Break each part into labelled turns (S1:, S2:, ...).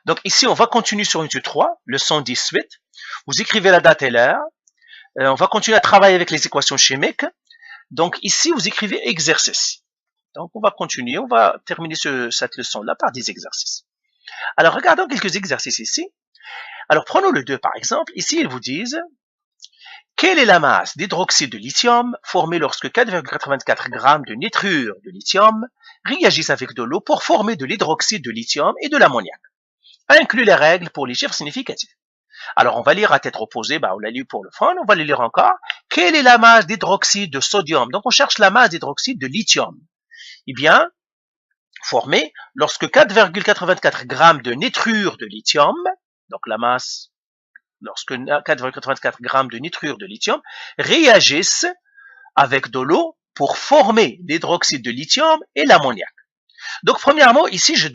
S1: Donc ici, on va continuer sur une 3, leçon 18. Vous écrivez la date et l'heure. On va continuer à travailler avec les équations chimiques. Donc ici, vous écrivez exercice. Donc on va continuer, on va terminer cette leçon-là par des exercices. Alors regardons quelques exercices ici. Alors prenons le 2 par exemple. Ici, ils vous disent quelle est la masse d'hydroxyde de lithium formée lorsque 4,84 g de nitrure de lithium réagissent avec de l'eau pour former de l'hydroxyde de lithium et de l'ammoniac. Inclut les règles pour les chiffres significatifs. Alors, on va lire à tête reposée, on l'a lu pour le fun, on va le lire encore. Quelle est la masse d'hydroxyde de sodium? Donc, on cherche la masse d'hydroxyde de lithium. Eh bien, formée lorsque 4,84 g de nitrure de lithium, donc la masse, lorsque 4,84 g de nitrure de lithium réagissent avec de l'eau pour former l'hydroxyde de lithium et l'ammoniac. Donc, premièrement, ici, je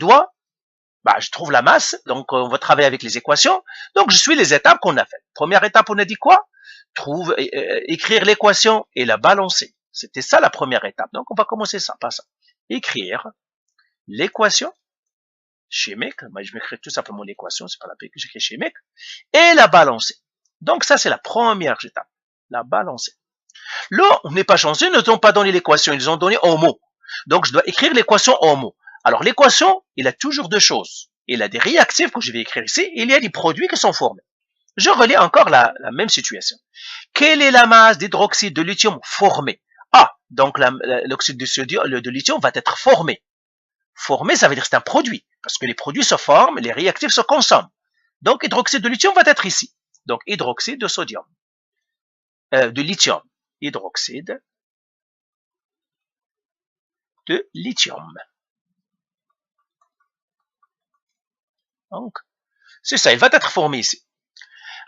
S1: trouve la masse, donc on va travailler avec les équations. Donc, je suis les étapes qu'on a faites. Première étape, on a dit quoi? Écrire l'équation et la balancer. C'était ça la première étape. Donc, on va commencer ça, par ça. Écrire l'équation chimique. Moi, je m'écris tout simplement l'équation, c'est pas la peine que j'écris chimique. Et la balancer. Donc, ça, c'est la première étape. La balancer. Là, on n'est pas chanceux, ils ne nous ont pas donné l'équation, ils ont donné en mots. Donc, je dois écrire l'équation en mots. Alors, l'équation, il a toujours deux choses. Il a des réactifs que je vais écrire ici, et il y a des produits qui sont formés. Je relis encore la même situation. Quelle est la masse d'hydroxyde de lithium formée? Ah, donc l'oxyde de lithium va être formé. Formé, ça veut dire que c'est un produit, parce que les produits se forment, les réactifs se consomment. Donc, hydroxyde de lithium va être ici. Donc, hydroxyde de sodium, de lithium. Hydroxyde de lithium. Donc, c'est ça, il va être formé ici.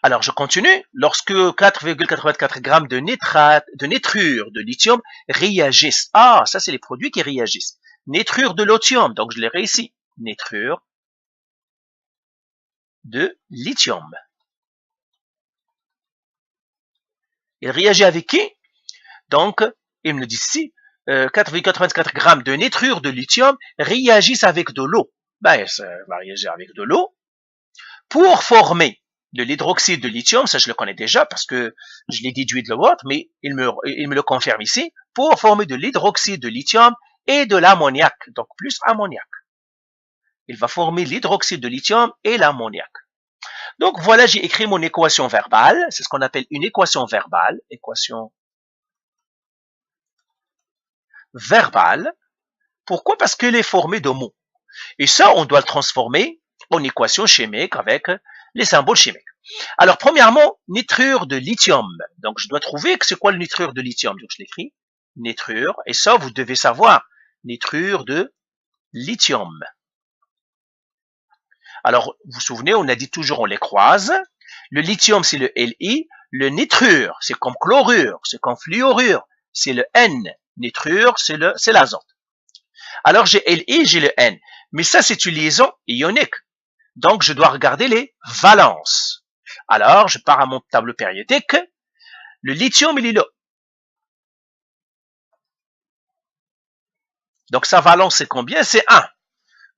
S1: Alors, je continue. Lorsque 4,84 g de nitrure de lithium réagissent. Ah, ça, c'est les produits qui réagissent. Nitrure de lithium, donc je l'ai ici. Nitrure de lithium. Il réagit avec qui? Donc, il me dit ici, 4,84 g de nitrure de lithium réagissent avec de l'eau. Ça va réagir avec de l'eau pour former de l'hydroxyde de lithium, ça je le connais déjà parce que je l'ai déduit de l'autre, mais il me le confirme ici, pour former de l'hydroxyde de lithium et de l'ammoniac, donc plus ammoniac. Il va former l'hydroxyde de lithium et l'ammoniac. Donc voilà, j'ai écrit mon équation verbale, c'est ce qu'on appelle une équation verbale, équation verbale. Pourquoi? Parce qu'elle est formée de mots. Et ça, on doit le transformer en équation chimique avec les symboles chimiques. Alors, premièrement, nitrure de lithium. Donc, je dois trouver que c'est quoi le nitrure de lithium. Donc, je l'écris, nitrure, et ça, vous devez savoir, nitrure de lithium. Alors, vous vous souvenez, on a dit toujours, on les croise. Le lithium, c'est le Li. Le nitrure, c'est comme chlorure, c'est comme fluorure, c'est le N. Nitrure, c'est l'azote. Alors, j'ai Li, j'ai le N. Mais ça, c'est une liaison ionique. Donc, je dois regarder les valences. Alors, je pars à mon tableau périodique. Le lithium, il est là. Donc, sa valence, c'est combien? C'est 1.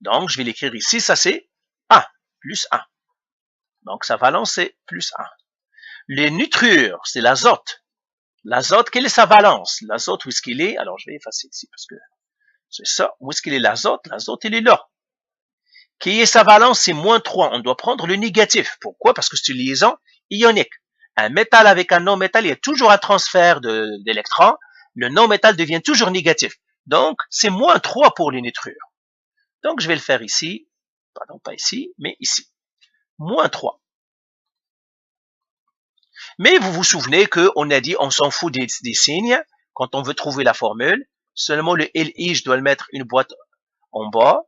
S1: Donc, je vais l'écrire ici. Ça, c'est 1, plus 1. Donc, sa valence, c'est plus 1. Les nitrures, c'est l'azote. L'azote, quelle est sa valence? L'azote, où est-ce qu'il est? Alors, je vais effacer ici parce que c'est ça. Où est-ce qu'il est l'azote? L'azote, il est là. Qui est sa valence? C'est moins 3. On doit prendre le négatif. Pourquoi? Parce que c'est une liaison ionique. Un métal avec un non-métal, il y a toujours un transfert d'électrons. Le non-métal devient toujours négatif. Donc, c'est moins 3 pour les nitrures. Donc, je vais le faire ici. Pardon, pas ici, mais ici. Moins 3. Mais vous vous souvenez qu'on a dit, on s'en fout des signes. Quand on veut trouver la formule, seulement le Li, je dois le mettre une boîte en bas.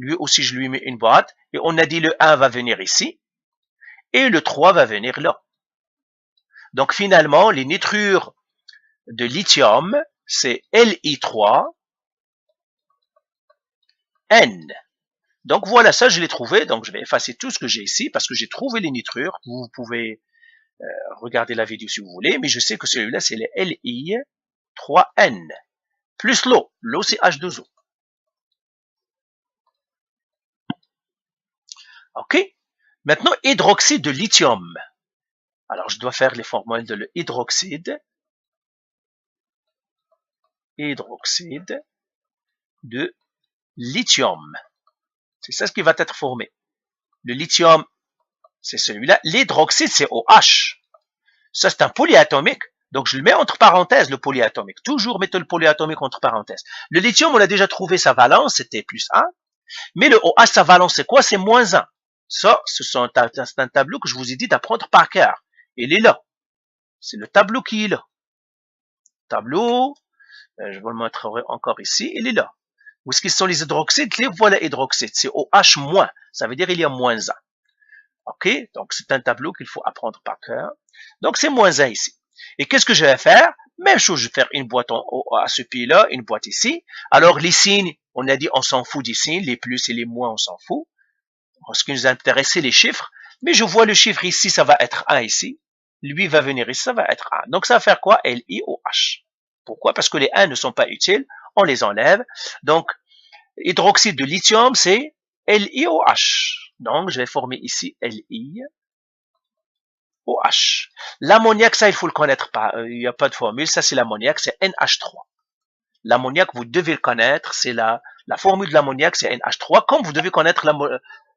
S1: Lui aussi, je lui mets une boîte. Et on a dit le 1 va venir ici. Et le 3 va venir là. Donc, finalement, les nitrures de lithium, c'est Li3, N. Donc, voilà, ça, je l'ai trouvé. Donc, je vais effacer tout ce que j'ai ici parce que j'ai trouvé les nitrures. Vous pouvez regarder la vidéo si vous voulez. Mais je sais que celui-là, c'est le Li3N. Plus l'eau. L'eau, c'est H2O. OK? Maintenant, hydroxyde de lithium. Alors, je dois faire les formules de l'hydroxyde. Hydroxyde de lithium. C'est ça ce qui va être formé. Le lithium, c'est celui-là. L'hydroxyde, c'est OH. Ça, c'est un polyatomique. Donc, je le mets entre parenthèses, le polyatomique. Toujours mettez le polyatomique entre parenthèses. Le lithium, on a déjà trouvé sa valence, c'était plus 1. Mais le OH, sa valence, c'est quoi? C'est moins 1. Ça, c'est un tableau que je vous ai dit d'apprendre par cœur. Il est là. C'est le tableau qui est là. Tableau, je vais le montrer encore ici, il est là. Où est-ce qu'ils sont les hydroxydes? Les voilà hydroxydes. C'est OH-. Ça veut dire il y a moins 1. OK? Donc, c'est un tableau qu'il faut apprendre par cœur. Donc, c'est moins 1 ici. Et qu'est-ce que je vais faire? Même chose, je vais faire une boîte à ce pied-là, une boîte ici. Alors, les signes, on a dit on s'en fout des signes, les plus et les moins, on s'en fout. Ce qui nous intéresse, c'est les chiffres. Mais je vois le chiffre ici, ça va être 1 ici. Lui va venir ici, ça va être 1. Donc, ça va faire quoi? LiOH. Pourquoi? Parce que les 1 ne sont pas utiles. On les enlève. Donc, hydroxyde de lithium, c'est LiOH. Donc, je vais former ici LiOH. L'ammoniac, ça, il faut le connaître pas. Il n'y a pas de formule. Ça, c'est l'ammoniac, c'est NH3. L'ammoniac, vous devez le connaître. C'est la formule de l'ammoniac, c'est NH3. Comme vous devez connaître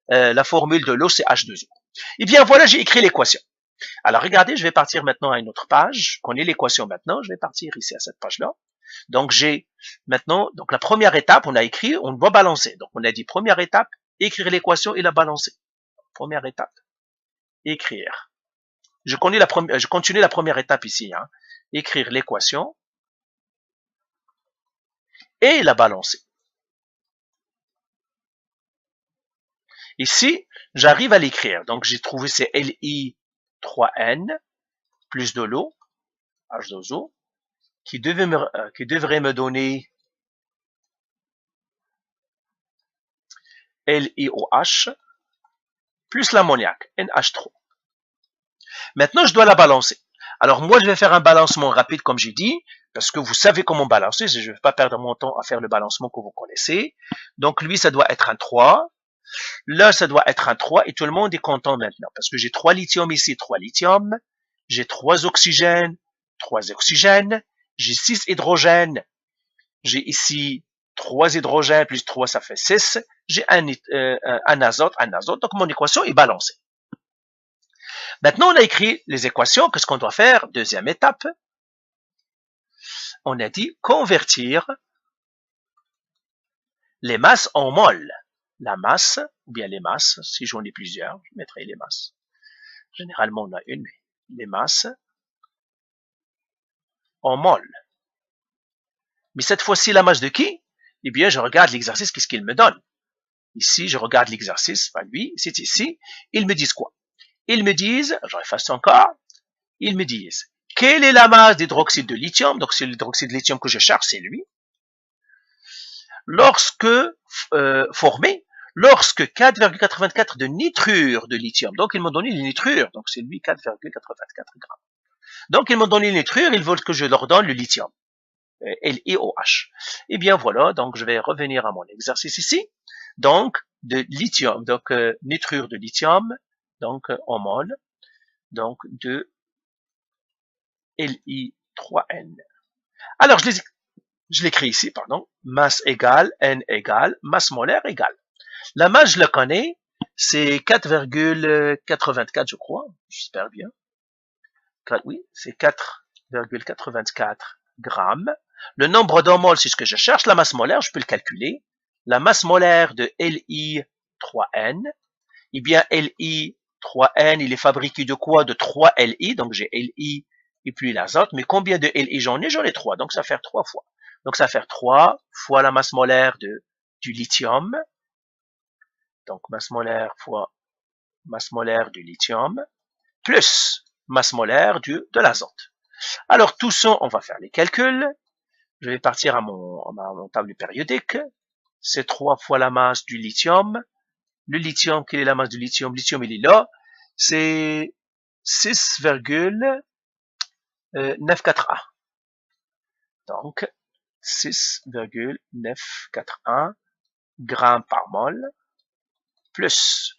S1: la formule de l'eau, c'est H2O. Eh bien, voilà, j'ai écrit l'équation. Alors, regardez, je vais partir maintenant à une autre page. Je connais l'équation maintenant. Je vais partir ici à cette page-là. Donc, j'ai maintenant, donc la première étape, on a écrit, on doit balancer. Donc, on a dit première étape, écrire l'équation et la balancer. Première étape, écrire. Je continue la première étape ici. Hein. Écrire l'équation et la balancer. Ici, j'arrive à l'écrire. Donc, j'ai trouvé c'est Li3N plus de l'eau, H2O, qui devrait me donner LiOH plus l'ammoniac, NH3. Maintenant, je dois la balancer. Alors, moi, je vais faire un balancement rapide, comme j'ai dit, parce que vous savez comment balancer. Je ne vais pas perdre mon temps à faire le balancement que vous connaissez. Donc, lui, ça doit être un 3. Là, ça doit être un 3 et tout le monde est content maintenant parce que j'ai 3 lithium ici, 3 lithium. J'ai 3 oxygènes, 3 oxygènes. J'ai 6 hydrogènes. J'ai ici 3 hydrogènes plus 3, ça fait 6. J'ai un azote. Donc, mon équation est balancée. Maintenant, on a écrit les équations. Qu'est-ce qu'on doit faire? Deuxième étape. On a dit convertir les masses en mol. La masse, ou bien les masses, si j'en ai plusieurs, je mettrai les masses. Généralement, on a une, mais les masses en mol. Mais cette fois-ci, la masse de qui? Eh bien, je regarde l'exercice, qu'est-ce qu'il me donne? Ici, je regarde l'exercice, enfin lui, c'est ici. Ils me disent quoi? Ils me disent, j'en efface encore, ils me disent, quelle est la masse d'hydroxyde de lithium? Donc, c'est l'hydroxyde de lithium que je cherche, c'est lui. Lorsque formé, lorsque 4,84 de nitrure de lithium. Donc, ils m'ont donné les nitrures. Donc, c'est lui 4,84 grammes. Donc, ils m'ont donné les nitrures, ils veulent que je leur donne le lithium. LiOH. Eh bien, voilà. Donc, je vais revenir à mon exercice ici. Donc, de lithium. Donc, nitrure de lithium. Donc, en mol. Donc, de Li3N. Alors, je l'écris ici, pardon. Masse égale, N égale, masse molaire égale. La masse, je la connais, c'est 4,84, je crois. J'espère bien. Oui, c'est 4,84 grammes. Le nombre d'en c'est ce que je cherche. La masse molaire, je peux le calculer. La masse molaire de Li3N, eh bien, Li3N, il est fabriqué de quoi? De 3 Li, donc j'ai Li et puis l'azote. Mais combien de Li j'en ai? J'en ai 3, donc ça va faire 3 fois. Donc ça va faire 3 fois la masse molaire du lithium. Donc masse molaire fois masse molaire du lithium, plus masse molaire de l'azote. Alors tout ça, on va faire les calculs. Je vais partir à mon table périodique. C'est 3 fois la masse du lithium. Le lithium, quelle est la masse du lithium? Le lithium, il est là. C'est 6,941. Donc, 6,941 grammes par mol, plus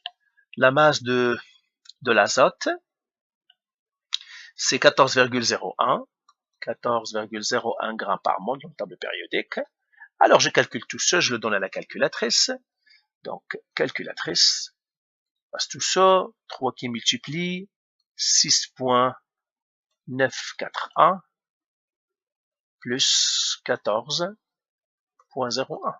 S1: La masse de l'azote, c'est 14,01 grammes par mol dans la table périodique. Alors, je calcule tout ça, je le donne à la calculatrice. Donc, calculatrice, passe tout ça, 3 qui multiplie 6.941 plus 14.01.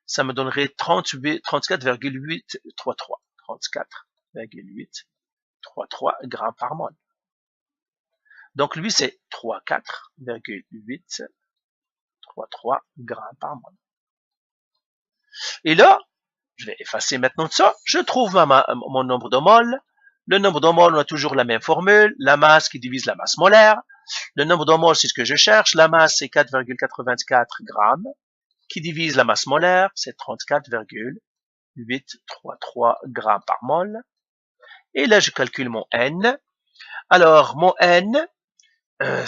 S1: Ça me donnerait 34,833. 34,833 grammes par mol. Donc, lui, c'est 34,833 grammes par mol. Et là, je vais effacer maintenant ça. Je trouve mon nombre de mol. Le nombre de mol, on a toujours la même formule. La masse qui divise la masse molaire. Le nombre de mol, c'est ce que je cherche. La masse, c'est 4,84 grammes. Qui divise la masse molaire, c'est 34,833 grammes par mol. Et là, je calcule mon N. Alors, mon N,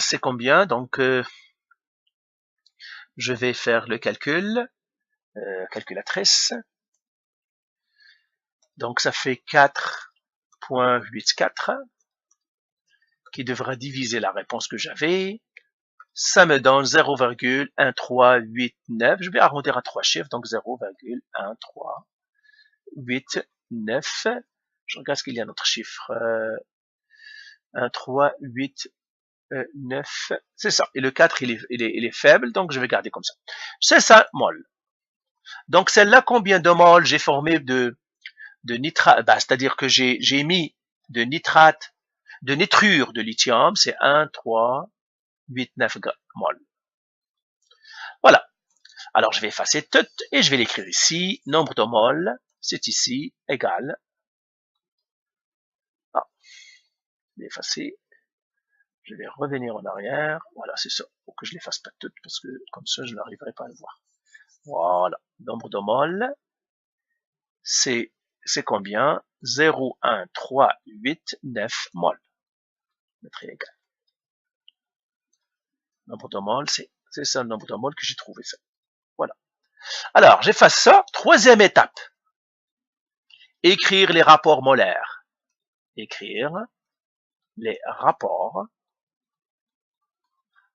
S1: c'est combien? Donc, je vais faire le calcul. Calculatrice. Donc, ça fait 4.84 qui devra diviser la réponse que j'avais. Ça me donne 0,1389. Je vais arrondir à 3 chiffres, donc 0,1389. Je regarde ce qu'il y a un autre chiffre. 1389. C'est ça. Et le 4, il est faible, donc je vais garder comme ça. C'est ça, mol. Donc celle-là, combien de mol j'ai formé de nitrate, c'est-à-dire que j'ai mis de nitrate, de nitrure de lithium, c'est 1,389 mol. Voilà. Alors je vais effacer tout et je vais l'écrire ici. Nombre de mol, c'est ici, égal. Ah, je vais effacer. Je vais revenir en arrière. Voilà, c'est ça. Faut que je l'efface pas tout parce que comme ça je n'arriverai pas à le voir. Voilà. Nombre de mol, c'est combien? 0,1389 mol. Mettre égal. Nombre de mol, c'est ça le nombre de mol que j'ai trouvé ça. Voilà. Alors, j'efface ça. Troisième étape. Écrire les rapports molaires. Écrire les rapports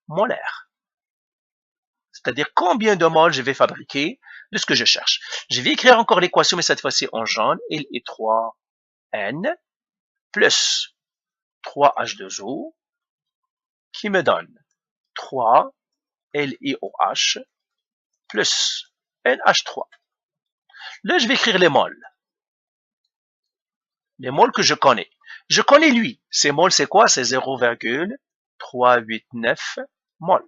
S1: molaires. C'est-à-dire combien de moles je vais fabriquer de ce que je cherche. Je vais écrire encore l'équation, mais cette fois-ci en jaune. Il est 3N plus 3H2O qui me donne 3 LiOH plus NH3. Là, je vais écrire les moles. Les moles que je connais. Je connais lui. Ces moles, c'est quoi? C'est 0,389 moles.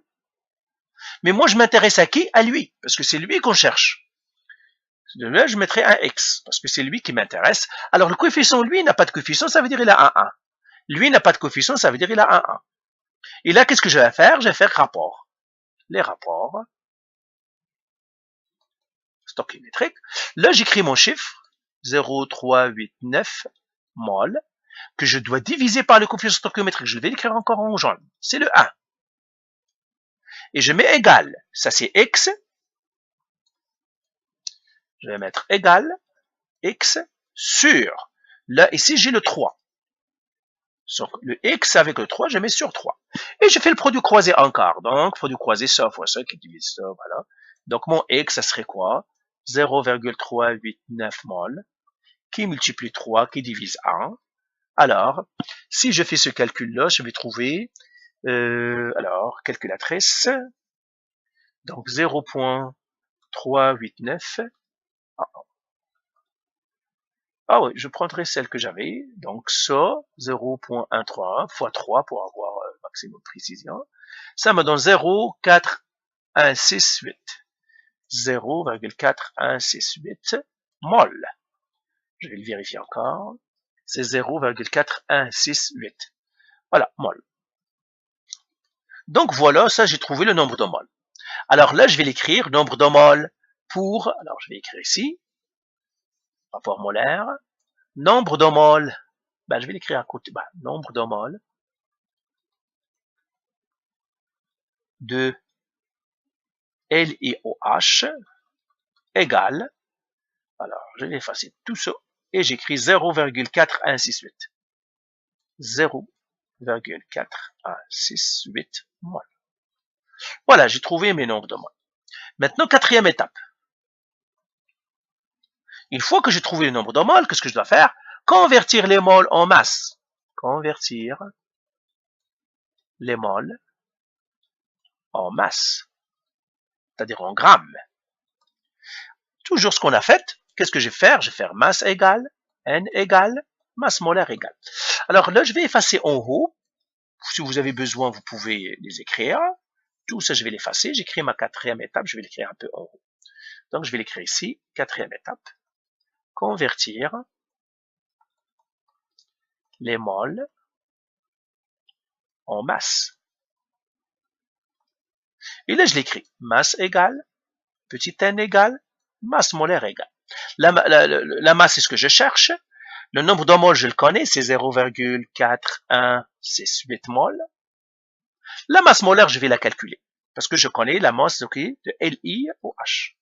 S1: Mais moi, je m'intéresse à qui? À lui, parce que c'est lui qu'on cherche. Là, je mettrai un X, parce que c'est lui qui m'intéresse. Alors, le coefficient, lui, n'a pas de coefficient, ça veut dire il a un 1. Lui n'a pas de coefficient, ça veut dire il a un 1. Et là, qu'est-ce que je vais faire? Je vais faire rapport. Les rapports stoichiométriques. Là, j'écris mon chiffre, 0,389 mol, que je dois diviser par le coefficient stoichiométrique. Je vais l'écrire encore en jaune. C'est le 1. Et je mets égal. Ça, c'est X. Je vais mettre égal X sur. Là, ici, j'ai le 3. Donc, le X avec le 3, je mets sur 3. Et je fais le produit croisé encore. Donc, produit croisé, ça fois ça qui divise ça, voilà. Donc, mon X, ça serait quoi? 0,389 mol qui multiplie 3 qui divise 1. Alors, si je fais ce calcul-là, je vais trouver, alors, calculatrice, donc 0,389. Ah oui, je prendrai celle que j'avais, donc ça, 0,131 fois 3 pour avoir maximum de précision. Ça me donne 0,4168. 0,4168 mol. Je vais le vérifier encore. C'est 0,4168. Voilà, mol. Donc voilà, ça j'ai trouvé le nombre de mol. Alors là, je vais l'écrire, nombre de mol pour, alors je vais écrire ici, rapport molaire, nombre de mol, ben, je vais l'écrire à côté, ben, nombre de mol de LiOH égale, alors je vais effacer tout ça, et j'écris 0,4168. 0,4168 mol. Voilà, j'ai trouvé mes nombres de mol. Maintenant, quatrième étape. Une fois que j'ai trouvé le nombre de mol, qu'est-ce que je dois faire? Convertir les mols en masse. Convertir les mols en masse, c'est-à-dire en grammes. Toujours ce qu'on a fait, qu'est-ce que je vais faire? Je vais faire masse égale, N égale, masse molaire égale. Alors là, je vais effacer en haut. Si vous avez besoin, vous pouvez les écrire. Tout ça, je vais l'effacer. J'écris ma quatrième étape, je vais l'écrire un peu en haut. Donc, je vais l'écrire ici, quatrième étape. Convertir les mols en masse. Et là, je l'écris. Masse égale, petit n égale, masse molaire égale. La masse, c'est ce que je cherche. Le nombre de moles, je le connais, c'est 0,4168 moles. La masse molaire, je vais la calculer. Parce que je connais la masse de LiOH.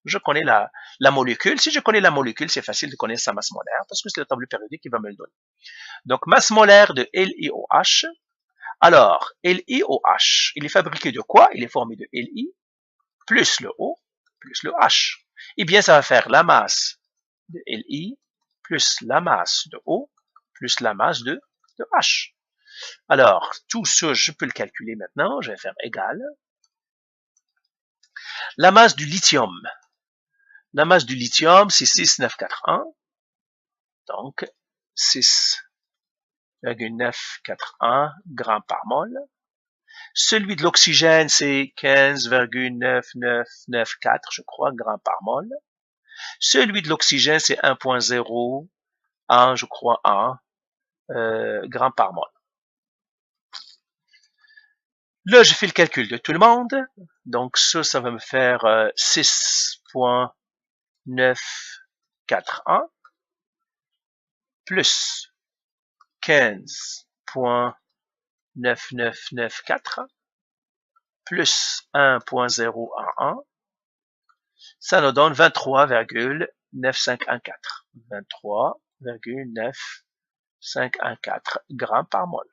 S1: Je connais la molécule. Si je connais la molécule, c'est facile de connaître sa masse molaire parce que c'est la table périodique qui va me le donner. Donc, masse molaire de LiOH. Alors, LiOH, il est fabriqué de quoi? Il est formé de Li plus le O plus le H. Eh bien, ça va faire la masse de Li plus la masse de O plus la masse de H. Alors, tout ça, je peux le calculer maintenant. Je vais faire égal. La masse du lithium. La masse du lithium, c'est 6,941. Donc, 6,941 grammes par mol. Celui de l'oxygène, c'est 15,9994, je crois, grammes par mol. Celui de l'oxygène, c'est 1,01, je crois, 1 grammes par mol. Là, je fais le calcul de tout le monde. Donc, ça va me faire 6,941 plus 15,9994 plus 1,011. Ça nous donne 23,9514. 23,9514 grammes par mol.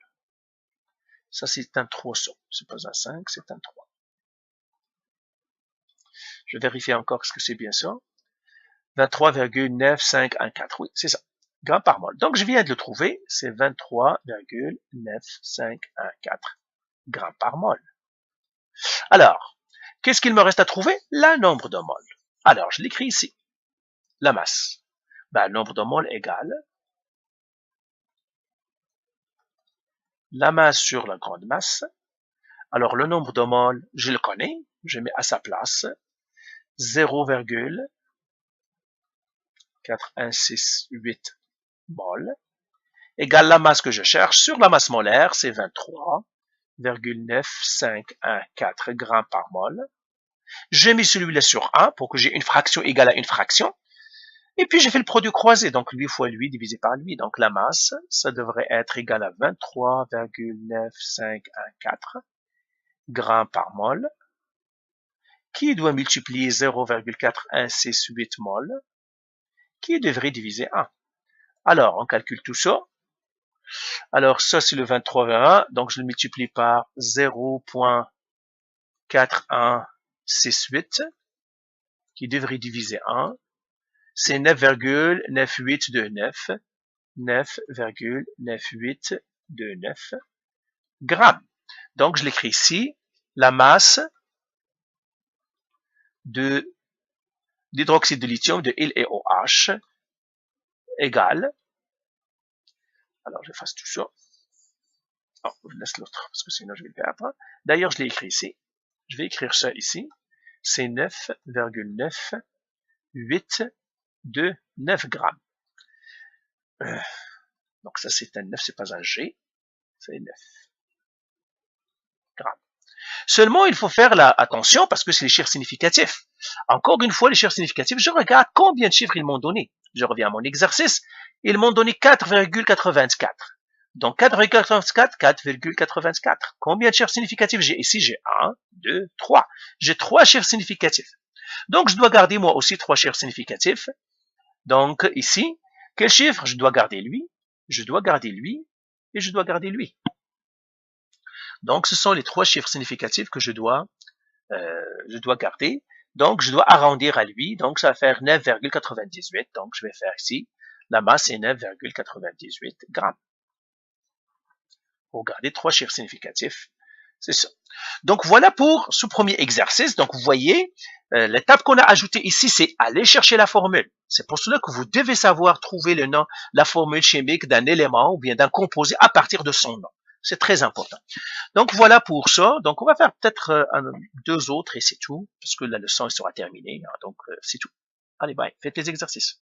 S1: Ça, c'est un 3 saut. C'est pas un 5, c'est un 3. Je vérifie encore ce que c'est bien ça. 23,9514. Oui, c'est ça. Grammes par mol. Donc, je viens de le trouver. C'est 23,9514 grammes par mol. Alors, qu'est-ce qu'il me reste à trouver? Le nombre de mol. Alors, je l'écris ici. La masse. Ben, le nombre de mol égale la masse sur la grande masse. Alors, le nombre de mol, je le connais. Je mets à sa place 0,4168 mol égale la masse que je cherche sur la masse molaire, c'est 23,9514 grammes par mol. J'ai mis celui-là sur 1 pour que j'ai une fraction égale à une fraction. Et puis j'ai fait le produit croisé, donc lui fois lui divisé par lui. Donc la masse, ça devrait être égal à 23,9514 grammes par mol, qui doit multiplier 0,4168 mol, qui devrait diviser 1. Alors, on calcule tout ça. Alors, ça, c'est le 23,1. Donc, je le multiplie par 0,4168, qui devrait diviser 1. C'est 9,9829. 9,9829 grammes. Donc, je l'écris ici. La masse d'hydroxyde de lithium de LiOH égale. Alors, j'efface tout ça. Oh, je laisse l'autre, parce que sinon je vais le perdre. D'ailleurs, je l'ai écrit ici. Je vais écrire ça ici. C'est 9,9829 grammes. Donc, ça, c'est un 9, c'est pas un G. C'est 9 grammes. Seulement, il faut faire attention parce que c'est les chiffres significatifs. Encore une fois, les chiffres significatifs, je regarde combien de chiffres ils m'ont donné. Je reviens à mon exercice. Ils m'ont donné 4,84. Donc 4,84, 4,84. Combien de chiffres significatifs j'ai ici? J'ai 1, 2, 3. J'ai 3 chiffres significatifs. Donc je dois garder moi aussi 3 chiffres significatifs. Donc, ici, quel chiffre? Je dois garder lui, je dois garder lui, et je dois garder lui. Donc, ce sont les trois chiffres significatifs que je dois garder. Donc, je dois arrondir à lui. Donc, ça va faire 9,98. Donc, je vais faire ici, la masse est 9,98 grammes. Pour garder trois chiffres significatifs, c'est ça. Donc, voilà pour ce premier exercice. Donc, vous voyez, l'étape qu'on a ajoutée ici, c'est aller chercher la formule. C'est pour cela que vous devez savoir trouver le nom, la formule chimique d'un élément ou bien d'un composé à partir de son nom. C'est très important. Donc, voilà pour ça. Donc, on va faire peut-être deux autres et c'est tout, parce que la leçon sera terminée. Hein, donc, c'est tout. Allez, bye. Faites les exercices.